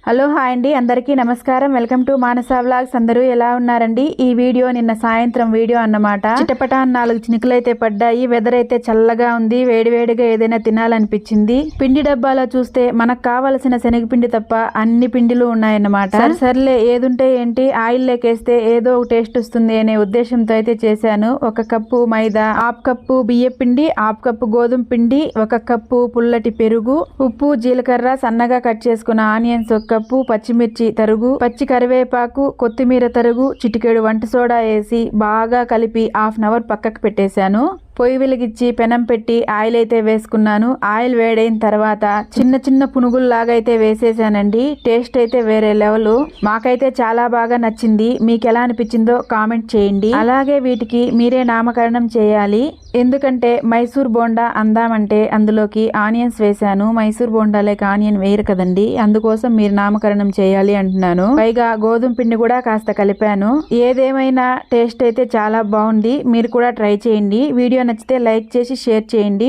Hello hi అండి, అందరికీ నమస్కారం. Welcome to Manasa vlogs. అందరూ ఎలా ఉన్నారండి? ఈ వీడియో నిన్న సాయంత్రం వీడియో అన్నమాట. చిటపటా 4 చినుకులైతే పడ్డాయి. వెదర్ అయితే చల్లగా ఉంది. వేడివేడిగా ఏదైనా తినాలనిపించింది. పిండి డబ్బాలో చూస్తే మనకు కావలసిన శనగపిండి తప్ప అన్ని పిండిలు ఉన్నాయన్నమాట. సర్లే ఏదుంటే ఏంటి, ఆయిల్ లేకేస్తే ఏదో ఒక టేస్ట్ వస్తుంది అనే ఉద్దేశంతో అయితే చేశాను. 1 కప్పు మైదా, 1/2 కప్పు బియ్య పిండి, 1/2 కప్పు గోధుమ పిండి, 1 కప్పు పుల్లటి పెరుగు, ఉప్పు, జీలకర్ర, సన్నగా కట్ చేసుకున్న ఆనియన్స్, 1 కప్పు పచ్చిమిర్చి తరుగు, పచ్చి కరివేపాకు, కొత్తిమీర తరుగు, చిటికెడు వంట సోడా వేసి బాగా కలిపి 1/2 అవర్ పక్కకు పెట్టేశాను. పొయ్యి వెలిగించి పెనం పెట్టి ఆయిల్ అయితే వేసుకున్నాను. ఆయిల్ వేడైన తర్వాత చిన్న చిన్న పునుగుల్లాగా అయితే వేసేసానండి. టేస్ట్ అయితే వేరే లెవెల్. మాకైతే చాలా బాగా నచ్చింది. మీకు ఎలా అనిపించిందో కామెంట్ చేయండి. అలాగే వీటికి మీరే నామకరణం చేయాలి. ఎందుకంటే మైసూర్ బోండా అందామంటే అందులోకి ఆనియన్స్ వేసాను. మైసూర్ బోండాలేక ఆనియన్ వేయరు కదండి, అందుకోసం మీరు నామకరణం చేయాలి అంటున్నాను. పైగా గోధుమ పిండి కూడా కాస్త కలిపాను. ఏదేమైనా టేస్ట్ అయితే చాలా బాగుంది. మీరు కూడా ట్రై చేయండి. వీడియో నచ్చితే లైక్ చేసి షేర్ చేయండి.